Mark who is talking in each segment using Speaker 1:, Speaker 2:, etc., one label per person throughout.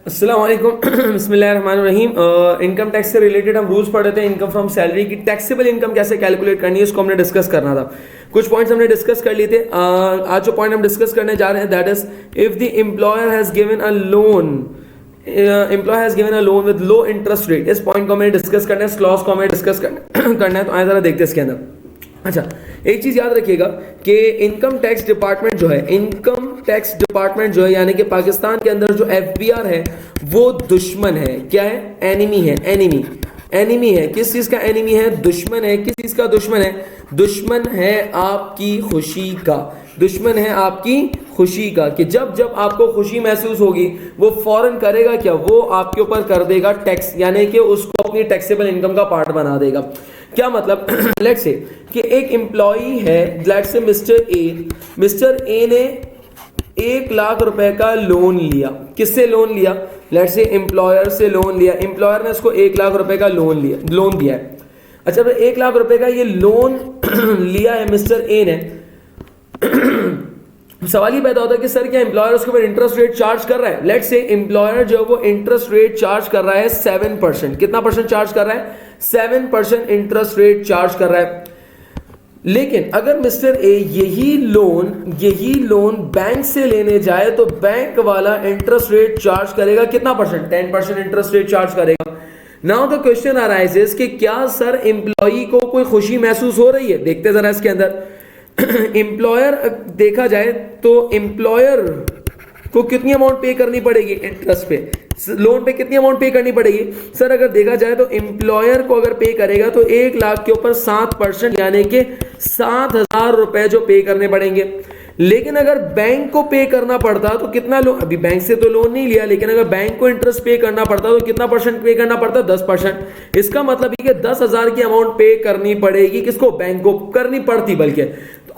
Speaker 1: अस्सलाम वालेकुम बिस्मिल्लाहिर्रहमानिर्रहीम। इनकम टैक्स से रिलेटेड हम रूल्स पढ़ रहे थे। इनकम फ्रॉम सैलरी की टैक्सेबल इनकम कैसे कैलकुलेट करनी है, इसको हमने डिस्कस करना था। कुछ पॉइंट्स हमने डिस्कस कर लिए थे। आज जो पॉइंट हम डिस्कस करने जा रहे हैं that is if the employer has given a loan with low interest rate. इस पॉइंट को हमें डिस्कस करना है, इस क्लॉज को हमें डिस्कस करना है। तो आइए जरा देखते हैं इसके अंदर। अच्छा, एक चीज याद रखिएगा कि इनकम टैक्स डिपार्टमेंट जो है यानी कि पाकिस्तान के अंदर जो एफबीआर है वो दुश्मन है। क्या है? एनिमी है। किस चीज का एनिमी है? दुश्मन है। किस चीज का दुश्मन है? दुश्मन है आपकी खुशी का। दुश्मन है आपकी खुशी का कि जब जब आपको खुशी महसूस होगी वो फौरन करेगा क्या? वो आपके ऊपर कर देगा टैक्स, यानी कि उसको अपनी टैक्सेबल इनकम का पार्ट बना देगा। क्या मतलब? लेट्स से कि एक एम्प्लॉई है, लेट्स से मिस्टर ए ने 1,00,000 रुपए का लोन लिया। किससे लोन लिया? लेट्स से एम्प्लॉयर से लोन लिया। एम्प्लॉयर ने उसको 1,00,000 रुपए का लोन दिया है। अच्छा, 1,00,000 रुपए का ये लोन लिया है मिस्टर ए ने। सवाल ये पैदा होता है कि सर क्या एम्प्लॉयर उसके ऊपर इंटरेस्ट रेट चार्ज कर रहा है? लेट्स से एम्प्लॉयर जो वो इंटरेस्ट रेट चार्ज कर रहा है 7%। कितना परसेंट चार्ज कर रहा है? 7% इंटरेस्ट रेट चार्ज कर रहा है। लेकिन अगर मिस्टर ए यही लोन बैंक से लेने जाए तो बैंक वाला इंटरेस्ट रेट चार्ज करेगा कितना परसेंट? 10% इंटरेस्ट रेट चार्ज करेगा। नाउ द क्वेश्चन अराइजेस कि क्या सर एम्प्लॉई को कोई खुशी महसूस हो रही है? देखते जरा इसके अंदर। एम्प्लॉयर देखा जाए तो एम्प्लॉयर को कितनी अमाउंट पे करनी पड़ेगी? इंटरेस्ट पे, लोन पे कितनी अमाउंट पे करनी पड़ेगी? सर अगर देखा जाए तो एम्प्लॉयर को अगर पे करेगा तो 1,00,000 के ऊपर 7% यानी कि 7,000 रुपए जो पे करने पड़ेंगे। लेकिन अगर बैंक को पे करना पड़ता तो कितना लोन, अभी बैंक से तो लोन नहीं लिया, लेकिन अगर बैंक को इंटरेस्ट पे करना पड़ता तो कितना परसेंट पे करना पड़ता? 10%। इसका मतलब ये कि 10,000 की अमाउंट पे करनी पड़ेगी। किसको? बैंक को करनी पड़ती, बल्कि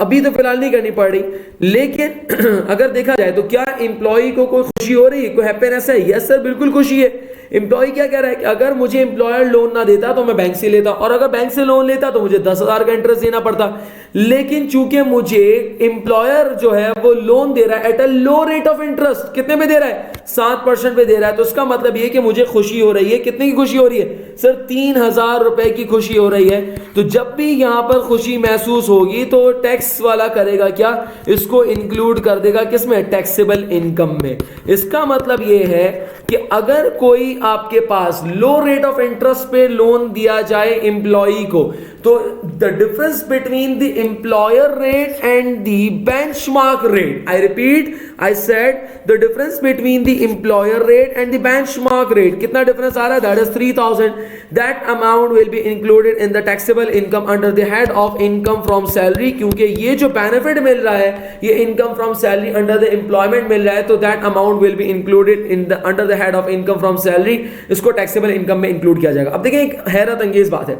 Speaker 1: अभी तो फिलहाल नहीं करनी पड़ रही। लेकिन अगर देखा जाए तो क्या एम्प्लॉय को कोई खुशी हो रही है, कोई हैप्पीनेस है? यस सर, बिल्कुल खुशी है। एम्प्लॉय क्या कह रहा है कि अगर मुझे एम्प्लॉयर लोन ना देता तो मैं बैंक से लेता, और अगर बैंक से लोन लेता तो मुझे 10,000 का इंटरेस्ट देना पड़ता। लेकिन चूंकि मुझे एम्प्लॉयर जो है वो लोन दे रहा है eight a low rate of interest, कितने पे दे रहा है? 7% पे दे रहा है। तो इसका मतलब ये कि मुझे खुशी हो रही है। कितने की खुशी हो रही है? सर 3,000 रुपए की खुशी हो रही है। तो जब भी यहां पर खुशी महसूस होगी तो टैक्स वाला करेगा क्या? इसको इंक्लूड कर देगा किसमें? टैक्सेबल इनकम में। इसका मतलब यह है कि अगर कोई आपके पास लो रेट ऑफ इंटरेस्ट पे लोन दिया जाए एम्प्लॉई को, तो the difference between the employer rate and the benchmark rate, I repeat, I said the difference between the employer rate and the benchmark rate, कितना डिफरेंस आ रहा है? That is 3,000। That amount will be included in the taxable income under the head of income from salary. क्योंकि ये जो benefit मिल रहा है ये income from salary under the employment मिल रहा है, तो that amount will be included in the under the head of income from salary. इसको टैक्सेबल इनकम में इंक्लूड किया जाएगा। अब देखिए एक हैरत अंगेज बात है,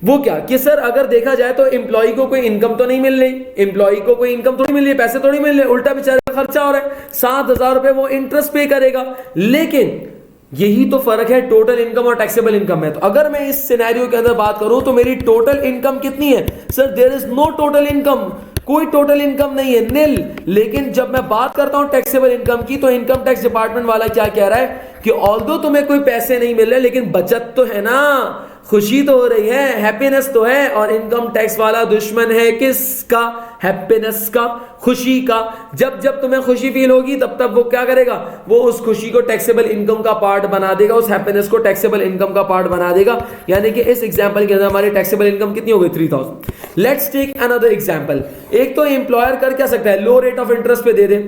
Speaker 1: वो क्या कि सर अगर देखा जाए तो एम्प्लॉय को कोई इनकम तो नहीं मिल रही, एम्प्लॉय को कोई इनकम तो नहीं मिल रही, पैसे तो नहीं मिल रहे, उल्टा बेचारा खर्चा हो रहा है। 7,000 रुपए वो इंटरेस्ट पे करेगा। लेकिन यही तो फर्क है टोटल इनकम और टैक्सेबल इनकम में। तो अगर मैं इस सिनेरियो के अंदर बात करूं तो मेरी टोटल इनकम कितनी है? Sir there is no total income, कोई टोटल इनकम नहीं है, निल। लेकिन जब मैं बात करता हूं टैक्सेबल इनकम की तो इनकम टैक्स डिपार्टमेंट वाला क्या कह रहा है कि ऑल्दो तुम्हें कोई पैसे नहीं मिल रहे लेकिन बचत तो है ना, खुशी तो हो रही है, हैप्पीनेस तो है। और इनकम टैक्स वाला दुश्मन है किसका? हैप्पीनेस का, खुशी का। जब जब तुम्हें खुशी फील होगी तब तब वो क्या करेगा? वो उस खुशी को टैक्सेबल इनकम का पार्ट बना देगा, उस हैप्पीनेस को टैक्सेबल इनकम का पार्ट बना देगा। यानी कि इस एग्जांपल के अंदर हमारी टैक्सेबल इनकम कितनी हो गई? 3,000। Let's take another example. एक तो एम्प्लॉयर कर क्या सकता है? लो रेट ऑफ इंटरेस्ट पे दे दे,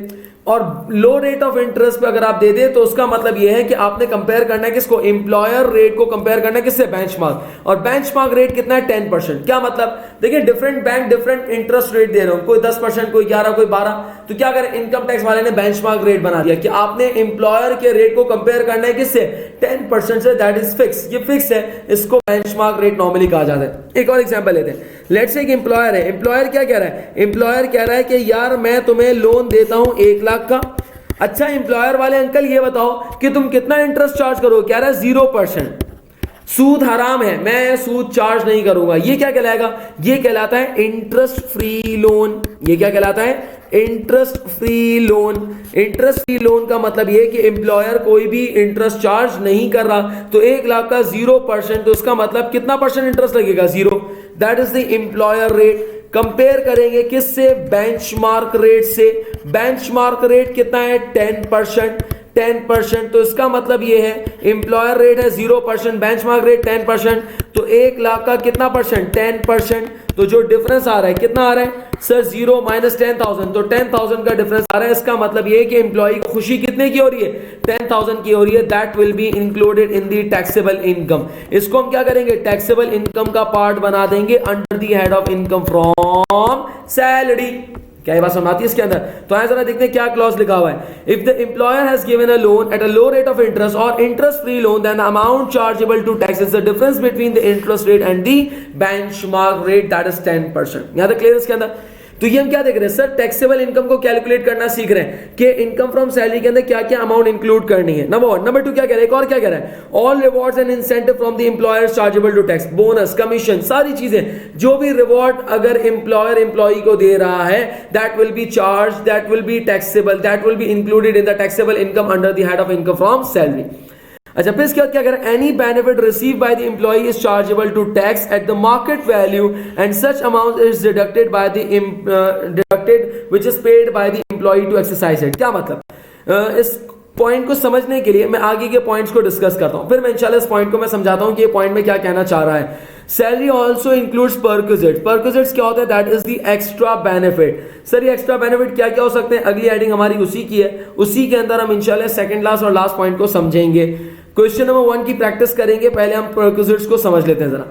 Speaker 1: और लो रेट ऑफ इंटरेस्ट पे अगर आप दे दे तो उसका मतलब यह है कि आपने कंपेयर करना है किसको? एम्प्लॉयर रेट को कंपेयर करना है किससे? बेंचमार्क। और बेंचमार्क रेट कितना है? 10%। क्या मतलब? देखिए different bank different interest rate दे रहे हो, कोई 10%, कोई 11, कोई 12। तो क्या करें? इनकम टैक्स वाले ने बेंचमार्क रेट बना दिया कि आपने एम्प्लॉयर के रेट को कंपेयर करना है किससे? 10% से। दैट इज फिक्स, ये फिक्स है, इसको बेंचमार्क रेट नॉर्मली कहा जाता है। एक और एग्जांपल लेते हैं। लेट्स से एक एम्प्लॉयर है, एम्प्लॉयर क्या कह रहा है? एम्प्लॉयर कह रहा है कि यार मैं तुम्हें लोन देता हूं 1,00,000 का। अच्छा एम्प्लॉयर वाले अंकल ये बताओ कि तुम कितना इंटरेस्ट चार्ज करोगे? कह रहा है 0%। सूद हराम है, मैं सूद चार्ज नहीं करूंगा। ये क्या कहलाएगा? ये कहलाता है इंटरेस्ट फ्री लोन। ये क्या कहलाता है? Interest free loan. Interest free loan का मतलब ये कि एम्प्लॉयर कोई भी इंटरेस्ट चार्ज नहीं कर रहा, तो 1 लाख का 0%, तो उसका मतलब कितना परसेंट इंटरेस्ट लगेगा? 0। That is the employer rate. Compare करेंगे किससे? बेंचमार्क रेट से। बेंचमार्क रेट कितना है? 10%। 10%, तो इसका मतलब ये है एम्प्लॉयर रेट है 0%, बेंचमार्क रेट 10%, तो 1 लाख का कितना परसेंट? 10%। तो जो डिफरेंस आ रहा है कितना आ रहा है सर? 0 माइनस 10,000, तो 10,000 का डिफरेंस आ रहा है। इसका मतलब ये है कि एम्प्लॉय की खुशी कितने की हो रही है? 10,000 की हो रही है। That will be included in the taxable income. इसको हम क्या करेंगे? टैक्सेबल इनकम का पार्ट बना देंगे under the head of income from salary. क्या ये बात समझ आती है इसके अंदर? तो आइए जरा देखते हैं क्या क्लॉज लिखा हुआ है। If the employer has given a loan at a low rate of interest और interest free loan, then the amount chargeable to tax is the difference between the interest rate and the benchmark rate, that is 10%। यहां तक clear इसके अंदर? तो ये हम क्या देख रहे हैं सर? टैक्सेबल इनकम को कैलकुलेट करना सीख रहे हैं कि इनकम फ्रॉम सैलरी के अंदर क्या क्या अमाउंट इंक्लूड करनी है। नंबर 1। नंबर 2 क्या कह रहा है? एक और क्या कह रहा है? All rewards and incentive from the employer chargeable to tax. Bonus, commission, सारी चीजें, जो भी रिवॉर्ड अगर एम्प्लॉयर एम्प्लॉई को दे रहा है, that will be charge, that will be taxable, that will be included in the taxable income under the head of income from salary. अच्छा, फिर इसके बाद क्या करें? Any benefit receive by the employ is chargeable to tax at the market value and such amount is deducted by the deducted which is paid by the employ to exercise it. क्या मतलब? इस point को समझने के लिए मैं आगे के पॉइंट्स को डिस्कस करता हूं, फिर मैं इंशाल्लाह इस पॉइंट को मैं समझाता हूं कि ये पॉइंट में क्या कहना चाह रहा है। Salary also includes perquisites. Perquisites क्या होता है? That is the extra benefit. Sir ये एक्स्ट्रा बेनिफिट क्या क्या हो सकते हैं? अगली हेडिंग हमारी उसी की है, उसी के अंदर हम इंशाल्लाह सेकंड लास्ट और लास्ट पॉइंट को समझेंगे। क्वेश्चन नंबर 1 की प्रैक्टिस करेंगे, पहले हम परक्विजिट्स को समझ लेते हैं जरा।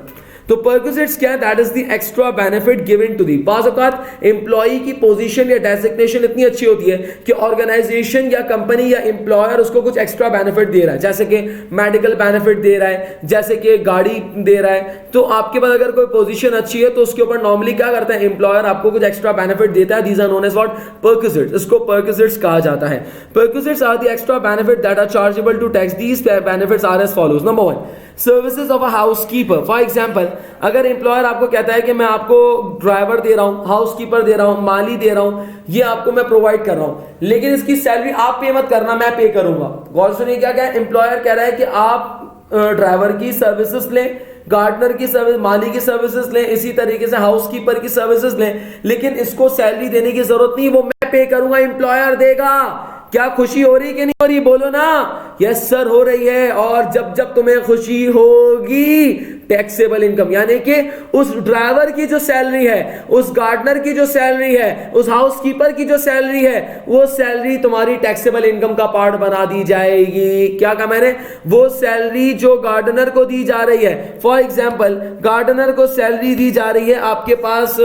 Speaker 1: तो परक्विजिट्स क्या है? That is the extra benefit given to the. बाज़ औक़ात एम्प्लॉई की पोजीशन या डेजिग्नेशन इतनी अच्छी होती है कि ऑर्गेनाइजेशन या कंपनी या एम्प्लॉयर उसको कुछ एक्स्ट्रा बेनिफिट दे रहा है, जैसे कि मेडिकल बेनिफिट दे रहा है, जैसे कि गाड़ी दे रहा है। तो आपके पास अगर कोई पोजीशन अच्छी है तो उसके ऊपर नॉर्मली क्या करता है? एम्प्लॉयर आपको कुछ एक्स्ट्रा बेनिफिट देता है। These are known as what? Perquisites. इसको परक्विजिट्स कहा जाता है। Perquisites are the extra benefit that are chargeable to tax. These benefits are as follows. Number 1, services of a housekeeper. For example, अगर employer आपको कहता है कि मैं आपको ड्राइवर दे रहा हूं, हाउसकीपर दे रहा हूं, माली दे रहा हूं, ये आपको मैं प्रोवाइड कर रहा हूं, लेकिन इसकी सैलरी आप पे मत करना, मैं पे करूंगा। गौर सुनिए क्या क्या एम्प्लॉयर कह रहा है कि आप ड्राइवर की सर्विसेज लें, गार्डनर की सर्विस, माली की सर्विसेज लें, इसी तरीके से हाउसकीपर की सर्विसेज लें, लेकिन इसको सैलरी देने की जरूरत नहीं, वो मैं पे करूंगा, एम्प्लॉयर देगा। क्या खुशी हो रही कि नहीं हो रही? बोलो ना। यस सर हो रही है। और जब जब तुम्हें खुशी होगी, टैक्सेबल इनकम यानी कि उस ड्राइवर की जो सैलरी है, उस गार्डनर की जो सैलरी है, उस हाउसकीपर की जो सैलरी है, वो सैलरी तुम्हारी टैक्सेबल इनकम का पार्ट बना दी जाएगी। क्या कहा मैंने? वो सैलरी जो गार्डनर को दी जा रही है, फॉर एग्जाम्पल गार्डनर को सैलरी दी जा रही है आपके पास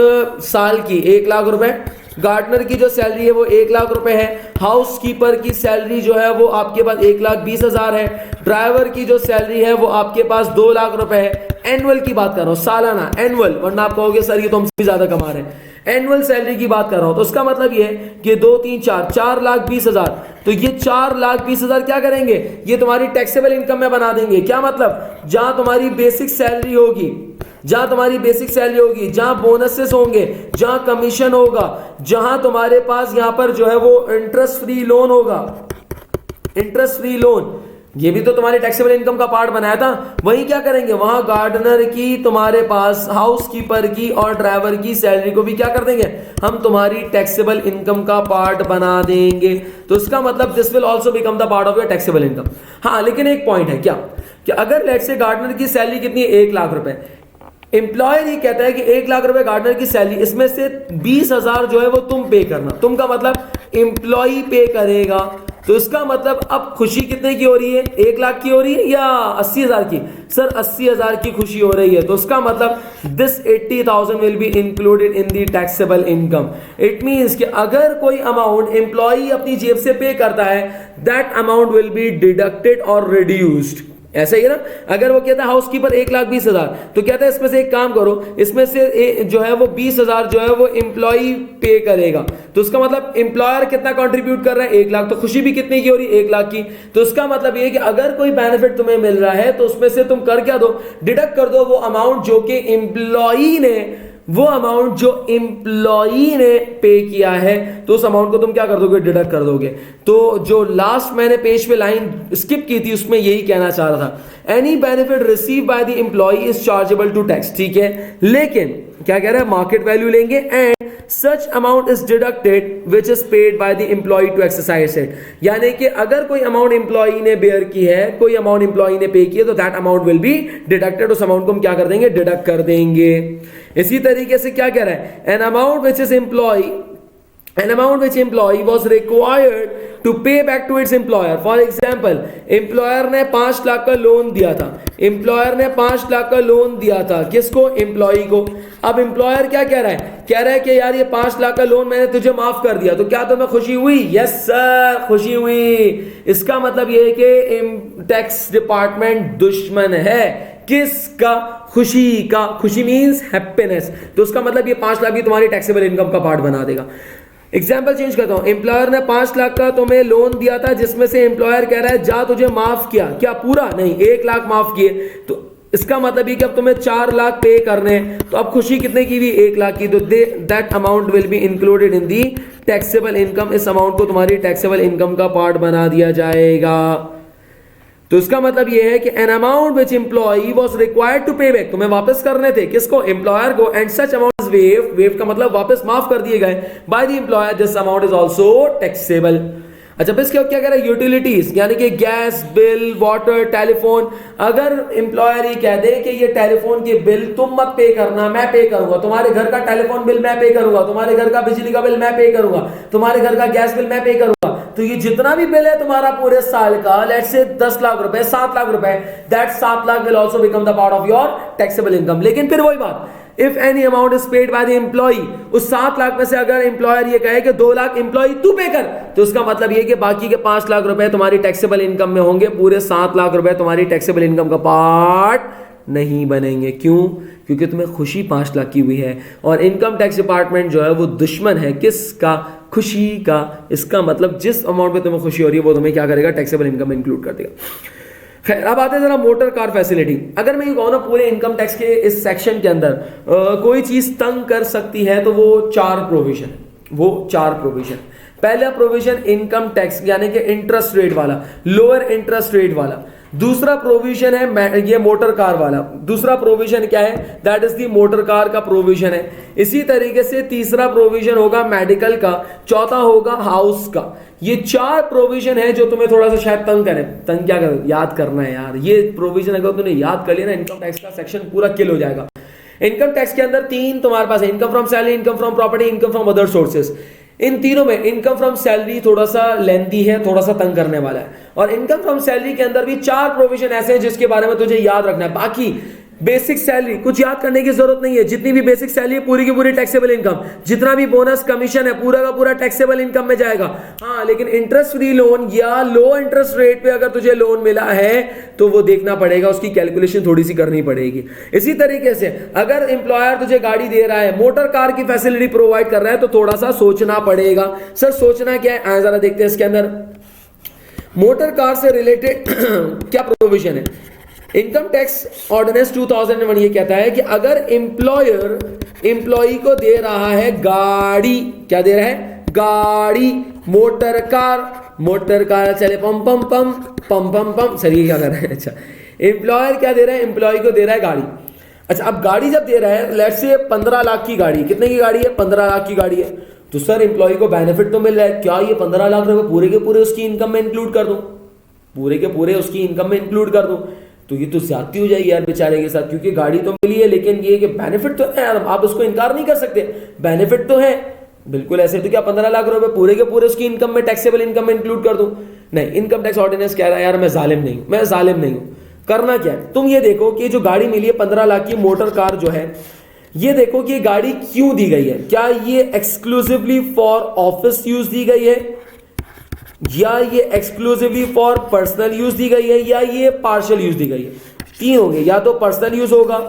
Speaker 1: साल की 1 लाख रुपए, गार्डनर की जो सैलरी है वो 1 लाख रुपए है, हाउसकीपर की सैलरी जो है वो आपके पास 1,20,000 है, ड्राइवर की जो सैलरी है वो आपके पास 2 लाख रुपए है। एनुअल की बात कर रहा हूं, सालाना एनुअल, वरना आप कहोगे सर ये तो हमसे ज्यादा कमा रहे हैं। एनुअल सैलरी की बात कर रहा हूं, तो उसका मतलब ये कि 2 3 4,20,000, तो ये 4,20,000 क्या करेंगे? ये तुम्हारी टैक्सेबल इनकम में बना देंगे। क्या मतलब? जहां तुम्हारी बेसिक सैलरी होगी, जहां तुम्हारी बेसिक सैलरी होगी, जहां बोनसेस होंगे, जहां कमीशन होगा, जहां तुम्हारे पास यहां पर जो है वो इंटरेस्ट फ्री लोन होगा, इंटरेस्ट फ्री लोन, ये भी तो तुम्हारी टैक्सेबल इनकम का पार्ट बनाया था। वही क्या करेंगे? वहां गार्डनर की, तुम्हारे पास हाउसकीपर की और ड्राइवर की सैलरी को भी क्या कर देंगे? हम तुम्हारी टैक्सेबल इनकम का पार्ट बना देंगे। तो इसका मतलब this will also become the part of your taxable income. हाँ, लेकिन एक पॉइंट है क्या कि अगर लेट्स से गार्डनर की सैलरी कितनी है? 1 लाख रुपए। एम्प्लॉयर ही कहता है कि 1 लाख रुपए गार्डनर की सैलरी, इसमें से 20,000 जो है वो तुम पे करना। तुम का मतलब एम्प्लॉय पे करेगा। तो इसका मतलब अब खुशी कितने की हो रही है? 1 लाख की हो रही है या 80,000 की? सर 80,000 की खुशी हो रही है। तो उसका मतलब this 80,000 will be included in the taxable income. It means कि अगर कोई अमाउंट एम्प्लॉय अपनी जेब से पे करता है, that amount will be deducted और रिड्यूस्ड। ऐसा ही है ना? अगर वो कहता है हाउसकीपर 1,20,000, तो कहता है इसमें से एक काम करो, इसमें से जो है वो 20,000 जो है वो एम्प्लॉय पे करेगा। तो उसका मतलब एम्प्लॉयर कितना कंट्रीब्यूट कर रहा है? 1 लाख। तो खुशी भी कितने की हो रही है? 1 लाख की। तो उसका मतलब ये कि अगर कोई बेनिफिट तुम्हें मिल रहा है तो उसमें से तुम कर क्या दो? डिडक्ट कर दो वो अमाउंट जो कि एम्प्लॉय ने वो अमाउंट जो एम्प्लॉई ने पे किया है तो उस अमाउंट को तुम क्या कर दोगे, डिडक्ट कर दोगे। तो जो लास्ट मैंने पेज पे लाइन स्किप की थी उसमें यही कहना चाह रहा था, any benefit receive by the employee is chargeable to tax, ठीक है। लेकिन क्या कह रहा है, मार्केट वैल्यू लेंगे and such amount is deducted which is paid by the employee to exercise it, यानी कि अगर कोई अमाउंट एम्प्लॉई ने बेयर की है, कोई अमाउंट एम्प्लॉई ने पे की है, तो that amount will be deducted, उस अमाउंट को हम क्या कर देंगे, डिडक्ट कर देंगे। इसी तरीके से क्या कह रहा है, N amount which is employee an amount which employee was required to pay back to its employer. For example, employer ने 5 लाख का लोन दिया था, एम्प्लॉयर ने 5 लाख का लोन दिया था, किसको, एम्प्लॉई को। अब एम्प्लॉयर क्या कह रहा है, कह रहा है कि यार ये 5 लाख का लोन मैंने तुझे माफ कर दिया, तो क्या तुम्हें खुशी हुई, यस सर खुशी हुई। इसका मतलब ये है कि टैक्स डिपार्टमेंट दुश्मन है किसका, खुशी का, खुशी मींस हैप्पीनेस, तो उसका मतलब ये 5 लाख भी तुम्हारी टैक्सेबल इनकम का पार्ट बना देगा। एग्जाम्पल चेंज करता हूं, एम्प्लॉयर ने 5 लाख का तुम्हें लोन दिया था जिसमें से एम्प्लॉयर कह रहा है जा तुझे माफ किया, क्या पूरा नहीं, 1 लाख माफ किए, तो इसका मतलब ये कि अब तुम्हें 4 लाख पे करने हैं, तो अब खुशी कितने की भी, 1 लाख की, तो that amount will be included in the taxable income, इस अमाउंट को तुम्हारी टैक्सेबल इनकम का पार्ट बना दिया जाएगा। तो इसका मतलब यह है कि an amount which employee was required to pay back, तुम्हें वापस करने थे, किसको, एम्प्लॉयर को, and such amount is waive, waive का मतलब वापस माफ कर दिए गए, by the employer, this amount is also taxable. अच्छा फिर इसके क्या कह रहा है, यूटिलिटीज यानी कि गैस बिल, वाटर, टेलीफोन, अगर एम्प्लॉयर ही कह दे कि ये टेलीफोन के बिल तुम मत पे करना, मैं पे करूंगा, तुम्हारे घर का टेलीफोन बिल मैं पे करूंगा, तुम्हारे घर का बिजली का बिल मैं पे करूंगा, तुम्हारे घर का गैस बिल मैं पे करूंगा, तो ये जितना भी बिल है तुम्हारा पूरे साल का, लेट्स से 10 लाख रुपए, 7 लाख रुपए, that 7 lakh will also become the part of your taxable income. लेकिन फिर वही बात, if any amount is paid by the employee, उस 7 लाख में से अगर एम्प्लॉयर ये कहे कि 2 लाख एम्प्लॉई तू पे कर, तो उसका मतलब ये कि बाकी के 5 लाख रुपए तुम्हारी टैक्सेबल इनकम में होंगे, पूरे 7 लाख रुपए तुम्हारी टैक्सेबल इनकम का पार्ट नहीं बनेंगे। क्यों, क्योंकि तुम्हें खुशी 5 लाख की हुई है, और इनकम टैक्स डिपार्टमेंट जो है वो दुश्मन है किसका, खुशी का। इसका मतलब जिस अमाउंट में तुम्हें खुशी हो रही है वो तुम्हें क्या करेगा, टैक्सेबल इनकम में इंक्लूड कर देगा। खैर अब आते हैं जरा मोटर कार फैसिलिटी। अगर मैं ये कहूँ ना पूरे इनकम टैक्स के इस सेक्शन के अंदर कोई चीज तंग कर सकती है तो वो 4 प्रोविजन। पहला प्रोविजन इनकम टैक्स यानी कि इंटरेस्ट रेट वाला, लोअर इंटरेस्ट रेट वाला। दूसरा प्रोविजन है ये मोटर कार वाला, दूसरा प्रोविजन क्या है, that is the motor car का प्रोविजन है। इसी तरीके से तीसरा प्रोविजन होगा मेडिकल का, चौथा होगा हाउस का। ये 4 प्रोविजन है जो तुम्हें थोड़ा सा शायद तंग क्या कर, याद करना है यार। ये प्रोविजन अगर तुमने याद कर लिया ना, इनकम टैक्स का सेक्शन पूरा किल हो जाएगा। इनकम टैक्स के अंदर 3 तुम्हारे पास है, income from salary, income from property, income from other sources. इन तीनों में इनकम फ्रॉम सैलरी थोड़ा सा लेंथी है, थोड़ा सा तंग करने वाला है, और इनकम फ्रॉम सैलरी के अंदर भी 4 प्रोविजन ऐसे हैं जिसके बारे में तुझे याद रखना है। बाकी बेसिक सैलरी कुछ याद करने की जरूरत नहीं है, जितनी भी बेसिक सैलरी है पूरी की पूरी टैक्सेबल इनकम, जितना भी बोनस कमीशन है पूरा का पूरा टैक्सेबल इनकम में जाएगा। हाँ, लेकिन इंटरेस्ट फ्री लोन या लो इंटरेस्ट रेट पे अगर तुझे लोन मिला है तो वो देखना पड़ेगा, उसकी कैलकुलेशन थोड़ी सी करनी पड़ेगी। इसी तरीके से अगर एम्प्लॉयर तुझे गाड़ी दे रहा है, मोटर कार की फैसिलिटी प्रोवाइड कर रहा है, तो थोड़ा सा सोचना पड़ेगा। सर सोचना क्या है, जरा देखते हैं इसके अंदर मोटर कार से रिलेटेड क्या प्रोविजन है। इनकम टैक्स ऑर्डिनेंस 2001 ये कहता है कि अगर एम्प्लॉयर एम्प्लॉई को दे रहा है गाड़ी, क्या दे रहा है, गाड़ी, मोटर कार चले पम पम पम पम पम पम, सर ये क्या कर रहा है, अच्छा एम्प्लॉयर क्या दे रहा है, एम्प्लॉई को दे रहा है गाड़ी। अच्छा अब गाड़ी जब दे रहा है, लेट्स से 15 लाख की गाड़ी, कितने की गाड़ी है, 15 लाख की गाड़ी है, तो सर एम्प्लॉई को बेनिफिट तो मिल रहा है, क्या ये 15 लाख रुपए पूरे के पूरे उसकी इनकम में इंक्लूड कर दूं, पूरे के पूरे उसकी इनकम में इंक्लूड कर दूं, तो ये तो ज्यादती हो जाएगी यार बेचारे के साथ, क्योंकि गाड़ी तो मिली है, लेकिन ये कि बेनिफिट तो है, आप उसको इनकार नहीं कर सकते, बेनिफिट तो है बिल्कुल। ऐसे तो क्या 15 लाख रुपए पूरे के पूरे उसकी इनकम में, टैक्सेबल इनकम में इंक्लूड कर दूं, नहीं। इनकम टैक्स ऑर्डिनेंस कह रहा है यार मैं जालिम नहीं हूं। करना क्या है, तुम ये देखो कि जो गाड़ी मिली है 15 लाख की मोटर कार जो है, ये देखो कि ये गाड़ी क्यों दी गई है। क्या ये exclusively for office use the गई है, या ये exclusively for personal use the गई है, या ये पार्शियल यूज दी गई है। 3 होंगे, या तो पर्सनल यूज होगा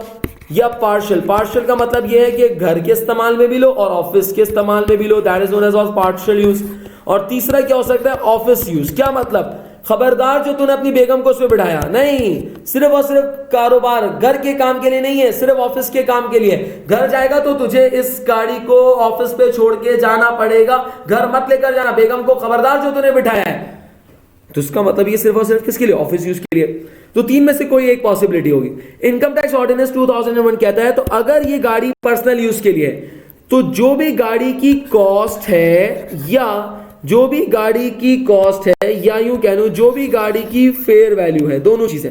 Speaker 1: या पार्शियल का मतलब ये है कि घर के इस्तेमाल में भी लो और ऑफिस के इस्तेमाल में भी लो, that is known as partial use. और तीसरा क्या हो सकता है, ऑफिस यूज। क्या मतलब, खबरदार जो तूने अपनी बेगम को उसमें बिठाया, नहीं, सिर्फ और सिर्फ कारोबार, घर के काम के लिए नहीं है, सिर्फ ऑफिस के काम के लिए। घर जाएगा तो तुझे इस गाड़ी को ऑफिस पे छोड़ के जाना पड़ेगा, घर मत लेकर जाना, बेगम को खबरदार जो तूने बिठाया है। तो इसका मतलब ये सिर्फ और सिर्फ किसके लिए? ऑफिस यूज के लिए। तो तीन में से कोई एक पॉसिबिलिटी होगी। इनकम टैक्स ऑर्डिनेंस 2001 कहता है तो अगर ये गाड़ी पर्सनल यूज के लिए है तो जो भी गाड़ी की कॉस्ट है या जो भी गाड़ी की कॉस्ट है या यूं कह लूं जो भी गाड़ी की फेयर वैल्यू है, दोनों चीजें,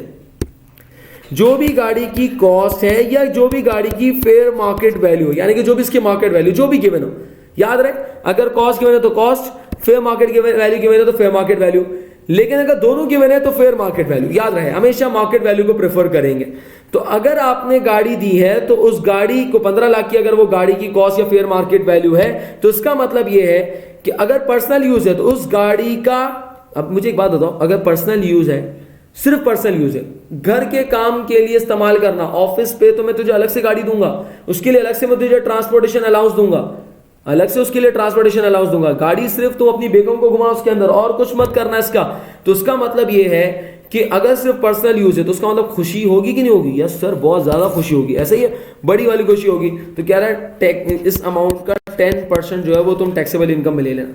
Speaker 1: जो भी गाड़ी की कॉस्ट है या जो भी गाड़ी की फेयर मार्केट वैल्यू, यानी कि जो भी इसकी मार्केट वैल्यू जो भी गिवन हो, याद रहे अगर कॉस्ट गिवन है तो cost, fair market value given है तो फेयर मार्केट वैल्यू, लेकिन अगर दोनों गिवन है तो फेयर मार्केट वैल्यू। याद रहे हमेशा मार्केट वैल्यू को प्रेफर करेंगे। तो अगर आपने गाड़ी दी है तो उस गाड़ी को 15 लाख की अगर वो गाड़ी की कॉस्ट या फेयर मार्केट वैल्यू है तो इसका मतलब ये है कि अगर पर्सनल यूज है तो उस गाड़ी का, अब मुझे एक बात बताओ, अगर पर्सनल यूज है, सिर्फ पर्सनल यूज है, घर के काम के लिए इस्तेमाल करना, ऑफिस पे तो मैं तुझे अलग से गाड़ी दूंगा, उसके लिए अलग से मैं तुझे ट्रांसपोर्टेशन अलाउंस दूंगा, अलग से उसके लिए ट्रांसपोर्टेशन अलाउंस दूंगा, गाड़ी सिर्फ तुम अपनी बेगम को घुमा उसके अंदर और कुछ मत करना इसका। तो उसका मतलब ये है कि अगर सिर्फ पर्सनल यूज है तो उसका मतलब खुशी होगी कि नहीं होगी? यस सर, बहुत ज्यादा खुशी होगी, ऐसा ही है, बड़ी वाली खुशी होगी। तो कह रहा है इस अमाउंट का 10% जो है वो तुम टैक्सेबल इनकम में ले लेना।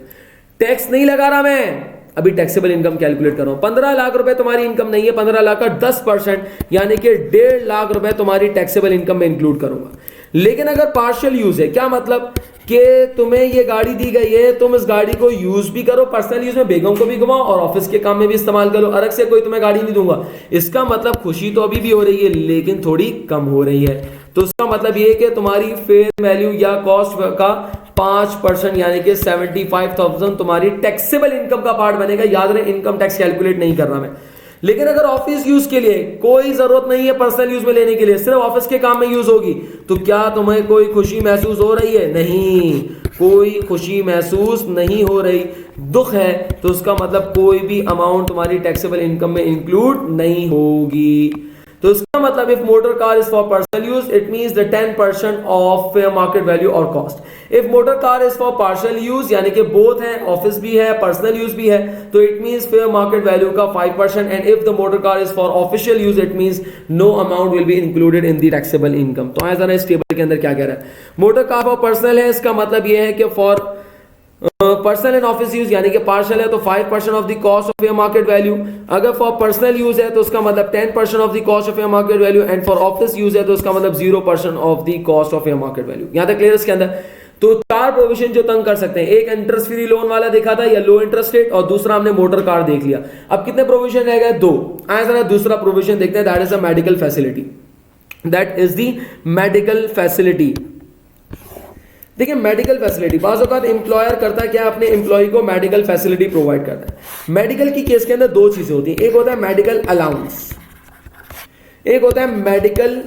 Speaker 1: टैक्स नहीं लगा रहा मैं, अभी टैक्सेबल इनकम कैलकुलेट कर रहा हूं। 15 लाख रुपए तुम्हारी इनकम नहीं है, 15 लाख का 10% यानी कि 1.5 लाख रुपए तुम्हारी टैक्सेबल इनकम में इंक्लूड करूंगा। लेकिन अगर पार्शियल यूज है, क्या मतलब कि तुम्हें ये गाड़ी दी गई है, तुम इस गाड़ी को यूज भी करो, पर्सनल यूज में बेगम को भी घुमाओ और ऑफिस के काम में भी इस्तेमाल करो, अलग से कोई तुम्हें गाड़ी नहीं दूंगा। इसका मतलब खुशी तो अभी भी हो रही है लेकिन थोड़ी कम हो रही है। तो इसका मतलब ये कि तुम्हारी फेयर वैल्यू या कॉस्ट का 5% यानी कि 75,000 तुम्हारी टैक्सेबल इनकम का पार्ट बनेगा। याद रहे इनकम टैक्स कैलकुलेट नहीं करना मैं। लेकिन अगर ऑफिस यूज के लिए कोई जरूरत नहीं है पर्सनल यूज में लेने के लिए, सिर्फ ऑफिस के काम में यूज होगी, तो क्या तुम्हें कोई खुशी महसूस हो रही है? नहीं, कोई खुशी महसूस नहीं हो रही, दुख है। तो उसका मतलब कोई भी अमाउंट तुम्हारी टैक्सेबल इनकम में इंक्लूड नहीं होगी। तो इसका मतलब if motor car is for personal use it means the 10% of fair market value और cost. If motor car is for partial use यानी कि बोथ है, ऑफिस भी है पर्सनल यूज भी है, तो it means fair market value का 5%। And if the motor car is for official use it means no amount will be included in the taxable income. तो ऐसा इस टेबल के अंदर क्या कह रहा है, मोटर कार फॉर पर्सनल है, इसका मतलब यह है कि for personal and office use यानी कि पार्शियल है तो 5% of the cost of fair market value. अगर फॉर पर्सनल यूज है तो उसका मतलब 10% of the cost of fair market value. And for office use है तो उसका मतलब 0% of the cost of fair market value. यहां तक क्लियर इसके अंदर। तो चार प्रोविजन जो तंग कर सकते हैं, एक इंटरेस्ट फ्री लोन वाला देखा था या लो इंटरेस्ट रेट, और दूसरा हमने मोटर कार देख लिया। अब कितने प्रोविजन रह गए? 2। आए जरा दूसरा प्रोविजन देखते हैं, that is the medical facility. That is the medical facility. देखिए मेडिकल फैसिलिटी बाज़ औक़ात एम्प्लॉयर करता है क्या, अपने एम्प्लॉय को मेडिकल फैसिलिटी प्रोवाइड करता है। मेडिकल की केस के अंदर दो चीजें होती हैं, एक होता है मेडिकल अलाउंस, एक होता है मेडिकल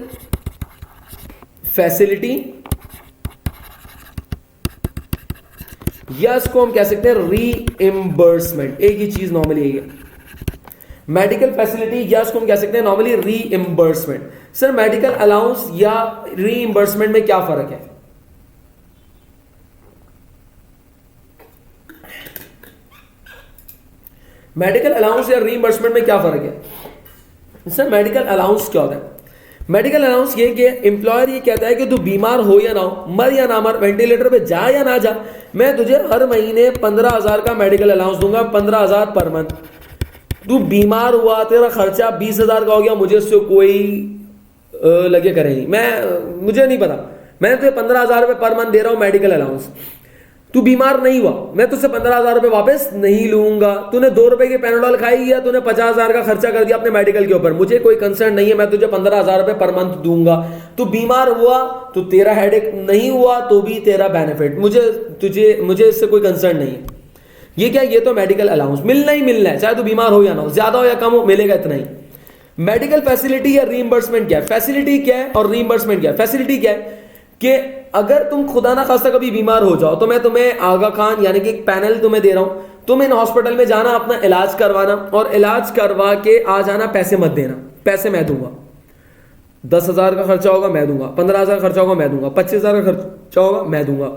Speaker 1: फैसिलिटी, या इसको हम कह सकते हैं रीइंबर्समेंट। एक ही चीज नॉर्मली यही है, मेडिकल फैसिलिटी, या इसको हम कह सकते हैं normally reimbursement. Sir medical allowance या रीइंबर्समेंट में क्या फर्क है? मेडिकल अलाउंस या रीइंबर्समेंट में क्या फर्क है? सर मेडिकल अलाउंस क्या होता है? मेडिकल अलाउंस ये कि एम्प्लॉयर ये कहता है कि तू बीमार हो या ना हो, मर या ना मर, वेंटिलेटर पे जा या ना जा, मैं तुझे हर महीने 15,000 का मेडिकल अलाउंस दूंगा, 15,000 पर मंथ। तू बीमार हुआ, तेरा खर्चा 20,000 का हो गया, मुझे उससे कोई लगे करे नहीं, मुझे नहीं पता, मैं तुझे 15,000 रुपये पर मंथ दे रहा हूं मेडिकल अलाउंस। तू बीमार नहीं हुआ, मैं तुझसे 15,000 रुपये वापस नहीं लूंगा। तूने 2 रुपए की पैनाडोल खाई या तूने 50,000 का खर्चा कर दिया अपने मेडिकल के ऊपर, मुझे कोई कंसर्न नहीं है, मैं तुझे 15,000 रुपये पर मंथ दूंगा। तू बीमार हुआ तो तेरा हेडेक, नहीं हुआ तो भी तेरा बेनिफिट, मुझे इससे कोई कंसर्न नहीं है। ये क्या, ये तो मेडिकल अलाउंस मिलना ही मिलना है, चाहे तू बीमार हो या ना हो, ज्यादा हो या कम हो, मिलेगा इतना ही। मेडिकल फैसिलिटी या रीइंबर्समेंट क्या है? फैसिलिटी क्या है और रीइंबर्समेंट क्या है? फैसिलिटी क्या है कि अगर तुम खुदा ना खास्ता कभी बीमार हो जाओ तो मैं तुम्हें आगा खान यानी कि एक पैनल तुम्हें दे रहा हूं, तुम इन हॉस्पिटल में जाना, अपना इलाज करवाना, और इलाज करवा के आ जाना, पैसे मत देना, पैसे मैं दूंगा। 10,000 का खर्चा होगा मैं दूंगा, 15,000 का खर्चा होगा मैं दूंगा, 25,000 का खर्चा होगा मैं दूंगा।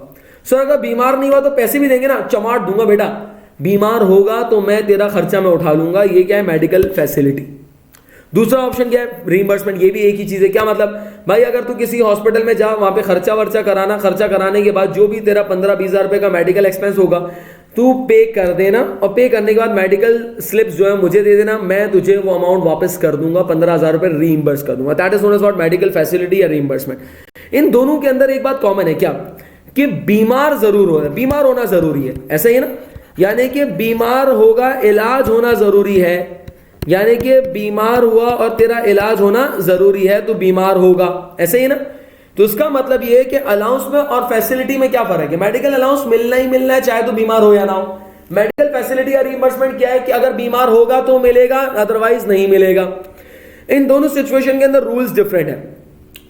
Speaker 1: सर अगर बीमार नहीं हुआ तो पैसे भी देंगे ना, चमाट दूंगा बेटा, बीमार होगा तो मैं तेरा खर्चा मैं उठा लूंगा, ये क्या है, मेडिकल फैसिलिटी। दूसरा ऑप्शन क्या है, रीइंबर्समेंट। ये भी एक ही चीज है। क्या मतलब भाई, अगर तू किसी हॉस्पिटल में जा, वहां पे खर्चा वर्चा कराना, खर्चा कराने के बाद जो भी तेरा 15-20 हजार रुपए का मेडिकल एक्सपेंस होगा तू पे कर देना, और पे करने के बाद मेडिकल स्लिप्स जो है मुझे दे देना, मैं तुझे वो अमाउंट वापस कर दूंगा, 15,000 रुपए रीइंबर्स कर दूंगा। That is known as what, medical facility या रीइंबर्समेंट। इन दोनों के अंदर एक बात कॉमन है, क्या कि बीमार जरूर हो रहा है, बीमार होना जरूरी है, ऐसा ही है ना, यानी कि बीमार होगा, इलाज होना जरूरी है, यानी कि बीमार हुआ और तेरा इलाज होना जरूरी है तो बीमार होगा, ऐसे ही ना। तो इसका मतलब ये है कि अलाउंस में और फैसिलिटी में क्या फर्क है। मेडिकल अलाउंस मिलना ही मिलना है, चाहे तो बीमार हो या ना हो। मेडिकल फैसिलिटी या रिइंबर्समेंट क्या है कि अगर बीमार होगा तो मिलेगा, अदरवाइज नहीं मिलेगा। इन दोनों सिचुएशन के अंदर रूल्स डिफरेंट है।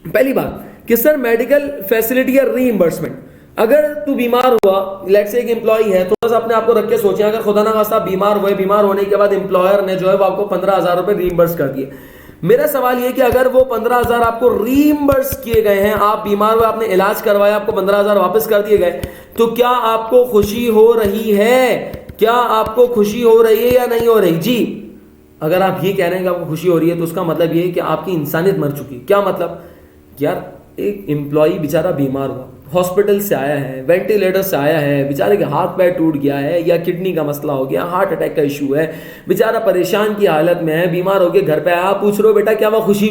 Speaker 1: पहली बात कि सर मेडिकल फैसिलिटी या रिइंबर्समेंट, अगर तू बीमार हुआ, लेट्स से एक एम्प्लॉय है, थोड़ा सा अपने आप को रख के सोचें, अगर खुदा ना खास्ता बीमार हुए, बीमार होने के बाद एम्प्लॉयर ने जो है वो आपको 15,000 रुपए रीइंबर्स कर दिए। मेरा सवाल ये कि अगर वो 15,000 आपको रीइंबर्स किए गए हैं, आप बीमार हुए, आपने इलाज करवाया, आपको 15,000 वापस कर दिए गए, तो क्या आपको खुशी हो रही है? क्या आपको खुशी हो रही है या नहीं हो रही? जी, अगर आप ये कह रहे हैं कि आपको खुशी हो रही है तो उसका मतलब ये है कि आपकी इंसानियत मर चुकी है। क्या मतलब, यार एक एम्प्लॉय बेचारा बीमार हुआ, हॉस्पिटल से आया है, वेंटिलेटर से आया है, बेचारे के हाथ पैर टूट गया है, या किडनी का मसला हो गया, हार्ट अटैक का इशू है, बेचारा परेशान की हालत में है, बीमार हो गया, घर पे आया, पूछ रहे हो बेटा क्या हुआ, खुशी?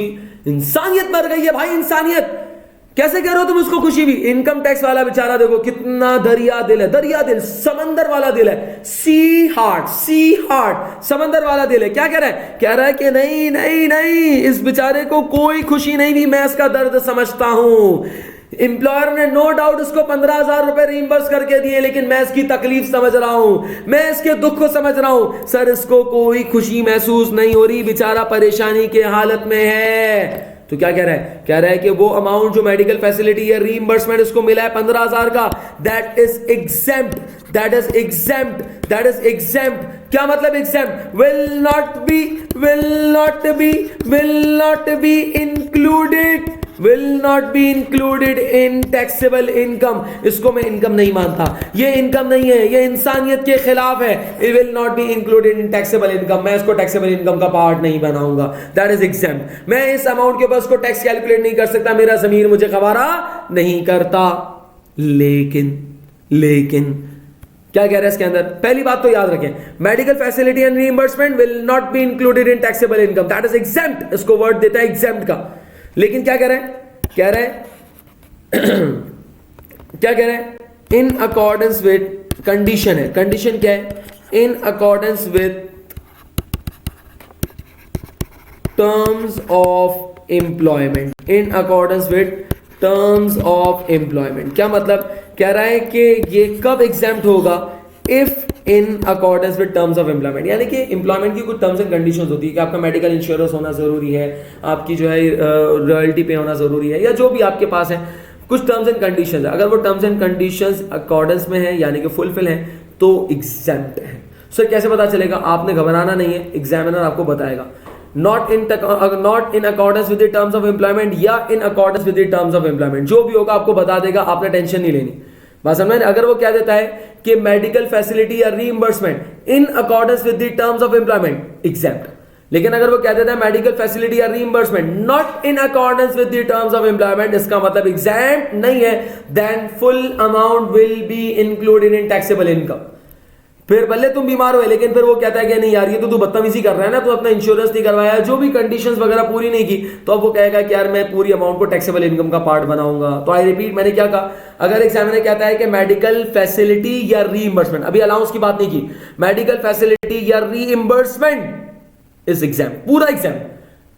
Speaker 1: इंसानियत मर गई है भाई, इंसानियत। कैसे कह रहे हो तुम उसको खुशी भी? इनकम टैक्स वाला बेचारा देखो कितना दरिया दिल है, दरिया दिल, समंदर वाला दिल है, सी हार्ट, सी हार्ट, समंदर वाला दिल है। क्या कह रहा है? कह रहा है कि नहीं नहीं नहीं, इस बेचारे को कोई खुशी नहीं भी, मैं इसका दर्द समझता हूं। एम्प्लॉयर ने नो डाउट उसको 15,000 रुपए रीइंबर्स करके दिए, लेकिन मैं इसकी तकलीफ समझ रहा हूं, मैं इसके दुख को समझ रहा हूं। सर इसको कोई खुशी महसूस नहीं हो रही, बेचारा परेशानी के हालत में है। तो क्या कह रहा है? कह रहा है कि वो अमाउंट जो मेडिकल फैसिलिटी या रीइंबर्समेंट इसको मिला है 15,000 का, that is exempt, that is exempt, that is exempt. क्या मतलब exempt? Will not be, will not be, will not be included, will not be included in taxable income। इसको मैं इनकम नहीं मानता, ये इनकम नहीं है, ये इंसानियत के खिलाफ है। It will not be included in taxable income, मैं इसको taxable income का पार्ट नहीं बनाऊंगा, that is exempt। मैं इस अमाउंट के ऊपर उसको टैक्स कैलकुलेट नहीं कर सकता, मेरा ज़मीर मुझे खबारा नहीं करता। लेकिन क्या कह रहा है इसके अंदर? पहली बात तो याद रखें, medical facility and reimbursement will not be included in taxable income, that is exempt. इसको वर्ड देता है एग्जेम्प्ट का। लेकिन क्या कह रहे हैं? कह रहे हैं क्या कह रहे हैं? इन अकॉर्डेंस विद, कंडीशन है, कंडीशन क्या है? इन accordance with terms of employment, in accordance with terms of employment. क्या मतलब? कह रहा है कि ये कब एग्जेम्प्ट होगा? If in accordance with terms of employment, यानी कि एम्प्लॉयमेंट की कुछ टर्म्स एंड कंडीशंस होती है कि आपका मेडिकल इंश्योरेंस होना जरूरी है, आपकी जो है रॉयल्टी पे होना जरूरी है, या जो भी आपके पास है कुछ टर्म्स एंड कंडीशंस है। अगर वो टर्म्स एंड कंडीशंस अकॉर्डेंस में है यानी कि फुलफिल है तो एग्जेम्प्ट है। सर कैसे पता चलेगा? आपने घबराना नहीं है, एग्जामिनर आपको बताएगा। Not in accordance with the terms of employment या in accordance with the terms of employment, जो भी होगा आपको बता देगा, आपने टेंशन नहीं लेनी। बात समझ में? अगर वो क्या देता है कि मेडिकल फैसिलिटी या reimbursement in accordance with the terms of employment, exempt. लेकिन अगर वो क्या देता है मेडिकल फैसिलिटी या reimbursement not in accordance with the terms of employment, इसका मतलब एग्जेम्प्ट नहीं है, then full amount will be included in taxable income. फिर भले तुम बीमार हुए, लेकिन फिर वो कहता है कि नहीं यार ये तो तू बदतमीजी कर रहा है ना, तू अपना इंश्योरेंस नहीं करवाया, जो भी कंडीशंस वगैरह पूरी नहीं की, तो अब वो कहेगा कि यार मैं पूरी अमाउंट को टैक्सेबल इनकम का पार्ट बनाऊंगा। तो आई रिपीट, मैंने क्या कहा? अगर एग्जामिनर कहता है कि मेडिकल फैसिलिटी या रीइंबर्समेंट, अभी अलाउंस की बात नहीं की, मेडिकल फैसिलिटी या रीइंबर्समेंट इज एग्जाम्प्ट, पूरा एग्जाम्प्ट।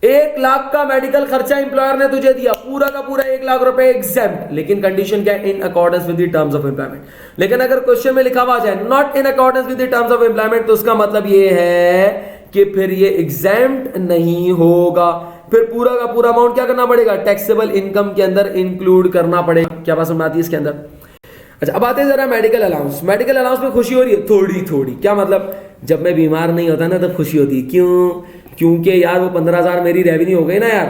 Speaker 1: 1 लाख का मेडिकल खर्चा एम्प्लॉयर ने तुझे दिया, पूरा का पूरा 1 लाख रुपए एग्जेम्प्ट, लेकिन कंडीशन क्या है? इन accordance with the terms of employment. लेकिन अगर क्वेश्चन में लिखा हुआ जाए not in accordance with the terms of employment, तो उसका मतलब ये है कि फिर ये एग्जेम्प्ट नहीं होगा, फिर पूरा का पूरा अमाउंट क्या करना पड़ेगा? टैक्सेबल इनकम के अंदर इंक्लूड करना पड़ेगा। क्या बात समझ आती है इसके अंदर? अच्छा, अब आते हैं जरा मेडिकल अलाउंस। मेडिकल अलाउंस में खुशी हो रही है थोड़ी थोड़ी। क्या मतलब? जब मैं बीमार नहीं होता ना तब खुशी होती है। क्यों? क्योंकि यार वो 15,000 मेरी रेवेन्यू हो गई ना यार,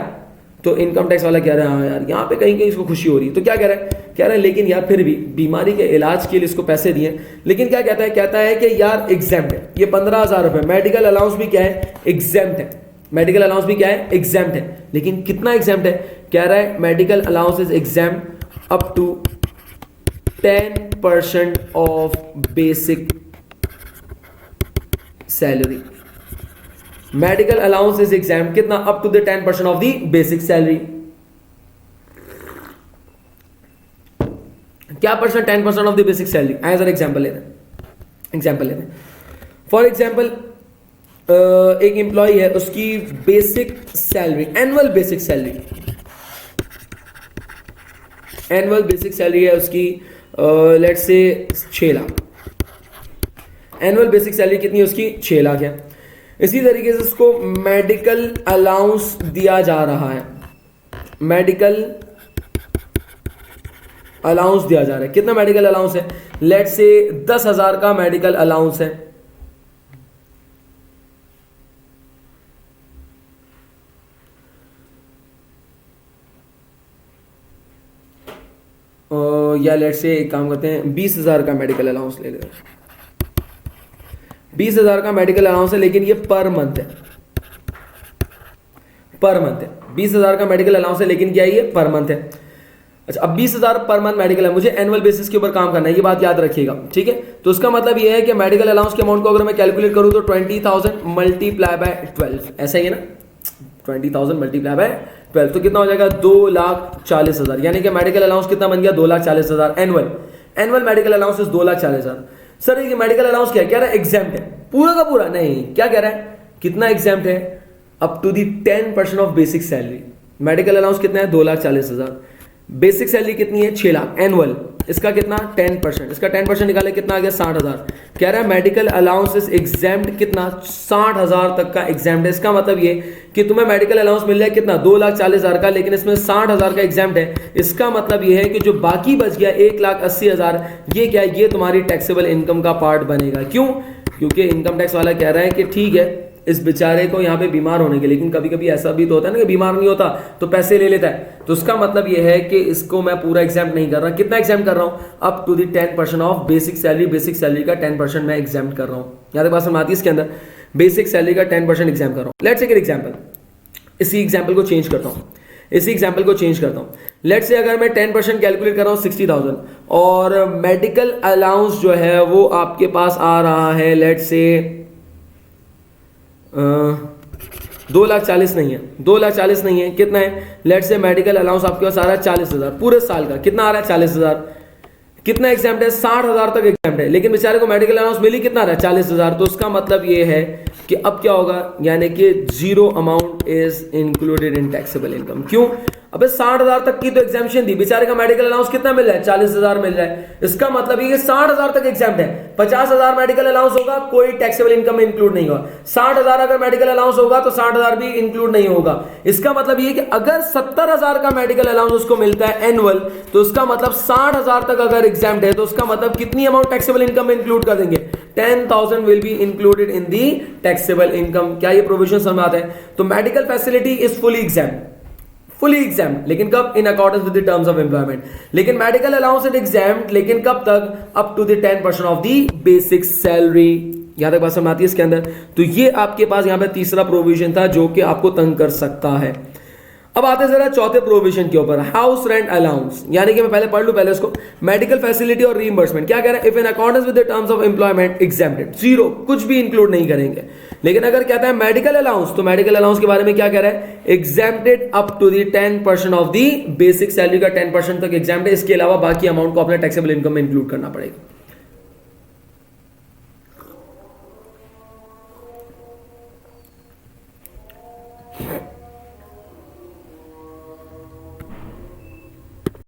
Speaker 1: तो इनकम टैक्स वाला कह रहा है हाँ यार यहाँ पे कहीं कहीं इसको खुशी हो रही है, तो क्या कह रहा है, कह रहा है लेकिन यार फिर भी बीमारी के इलाज के लिए इसको पैसे दिए, लेकिन क्या कहता है, कहता है कि यार एग्जाम्प्ट है, ये 15,000 रुपए, मेडिकल अलाउंस भी क्या है, एग्जाम्प्ट है, मेडिकल अलाउंस भी क्या है, एग्जाम्प्ट है, लेकिन कितना एग्जाम्प्ट है, कह रहा है medical allowance is exempt up to 10% of basic salary. Medical allowance is exempt कितना, up to the 10% of the basic salary. क्या percent, 10% of the basic salary. As an example लेते हैं, फॉर एग्जाम्पल एक employee है, उसकी basic salary, annual basic salary है उसकी let's say 6 lakh. Annual basic salary कितनी है उसकी, 6 लाख है। इसी तरीके से उसको मेडिकल अलाउंस दिया जा रहा है, मेडिकल अलाउंस दिया जा रहा है, कितना मेडिकल अलाउंस है, लेट्स से 10,000 का मेडिकल अलाउंस है। या लेट्स से एक काम करते हैं, 20,000 का मेडिकल अलाउंस ले लेते हैं। 20,000 का मेडिकल अलाउंस है, लेकिन ये पर मंथ है, 20,000 का मेडिकल अलाउंस है, लेकिन क्या है ये पर मंथ है। अच्छा, अब 20,000 पर मंथ मेडिकल है, मुझे एनुअल बेसिस के ऊपर काम करना है, ये बात याद रखिएगा, ठीक है। तो उसका मतलब ये है कि मेडिकल अलाउंस के अमाउंट को अगर मैं कैलकुलेट करूं तो 20,000 मल्टीप्लाई बाय 12, ऐसा ही है ना, 20,000 मल्टीप्लाई बाय 12, तो कितना हो जाएगा, 2,40,000। यानी कि मेडिकल अलाउंस कितना बन गया, 2,40,000 annual medical allowance is 2,40,000। Sir ये मेडिकल अलाउंस क्या है, कह रहा है एग्जाम्प्ट है, पूरा का पूरा नहीं, क्या कह रहा है, कितना एग्जाम्प्ट है, up to the 10% of basic salary. Medical allowance कितना है, 2,40,000, बेसिक सैलरी कितनी है, 6 लाख एनुअल, इसका कितना 10%, इसका 10% निकाले कितना आ गया, 60,000। कह रहा है मेडिकल अलाउंस इज एग्जाम्प्ट कितना, 60,000 तक का एग्जाम्प्ट है। इसका मतलब ये कि तुम्हें मेडिकल अलाउंस मिल जाए कितना, 2,40,000 का, लेकिन इसमें 60,000 का एग्जाम्प्ट है। इसका मतलब ये है कि जो बाकी बच गया 1,80,000, ये क्या है, ये तुम्हारी टैक्सेबल इनकम का पार्ट बनेगा। क्यों, क्योंकि इनकम टैक्स वाला कह रहा है कि ठीक है इस बेचारे को यहाँ पे बीमार होने के, लेकिन कभी कभी ऐसा भी तो होता है ना कि बीमार नहीं होता तो पैसे ले लेता है, तो उसका मतलब ये है कि इसको मैं पूरा एग्जाम नहीं कर रहा। कितना एग्जाम कर रहा हूँ, up to the 10% of basic salary का 10% मैं एग्जाम कर रहा हूँ। यहाँ तक बात समझ आती है, इसके अंदर बेसिक सैलरी का 10% एग्जाम कर रहा हूँ। लेट्स टेक एन एग्जाम्पल, इसी एग्जाम्पल को चेंज करता हूँ, लेट्स से अगर मैं 10% कैलकुलेट कर रहा हूँ 60,000, और मेडिकल अलाउंस जो है वो आपके पास आ रहा है लेट्स से 2,40,000 नहीं है, कितना है, लेट्स से मेडिकल अलाउंस आपके पास आ रहा है 40,000 पूरे साल का। कितना आ रहा है, 40,000। कितना एग्जाम्प्ट है, 60,000 तक एग्जाम्प्ट है, लेकिन बेचारे को मेडिकल अलाउंस मिली कितना रहा है, 40,000। तो उसका मतलब ये है कि अब क्या होगा, यानी कि 0 amount is included in taxable income. क्यों, अबे 60,000 तक की तो एग्जाम्पशन दी, बेचारे का मेडिकल अलाउंस कितना मिल रहा है, 40,000 मिल रहा है। इसका मतलब ये 60,000 तक एग्जाम्प्ट है। 50,000 मेडिकल अलाउंस होगा, कोई टैक्सेबल इनकम में इंक्लूड नहीं होगा। 60,000 अगर मेडिकल अलाउंस होगा तो 60,000 भी इंक्लूड नहीं होगा। इसका मतलब ये कि अगर 70,000 का मेडिकल अलाउंस उसको मिलता है एनुअल, तो उसका मतलब 60,000 तक अगर एग्जाम्प्ट है, तो उसका मतलब कितनी अमाउंट टैक्सेबल इनकम में इंक्लूड कर देंगे, 10,000 will be included in the taxable income. क्या ये प्रोविजन समझ आता है? तो medical facility is fully exempt, लेकिन कब, in accordance with the terms of employment. लेकिन मेडिकल अलाउंस इज एग्जाम, लेकिन कब तक, up to the 10% of the basic salary. यहां तक बात समझ आती है इसके अंदर। तो ये आपके पास यहां पे तीसरा प्रोविजन था जो कि आपको तंग कर सकता है। अब आते हैं जरा चौथे प्रोविजन के ऊपर, हाउस रेंट अलाउंस। यानी कि मैं पहले पढ़ लूं पहले इसको, मेडिकल फैसिलिटी और रीइंबर्समेंट। क्या कह रहा है, if in accordance with the terms of employment exempted, 0, कुछ भी इंक्लूड नहीं करेंगे। लेकिन अगर कहता है मेडिकल अलाउंस, तो मेडिकल अलाउंस के बारे में क्या कह रहा है, exempted up to the 10% of the basic salary का 10% तक एग्जेम्प्ट है। इसके अलावा बाकी अमाउंट को अपने टैक्सेबल इनकम में इंक्लूड करना पड़ेगा।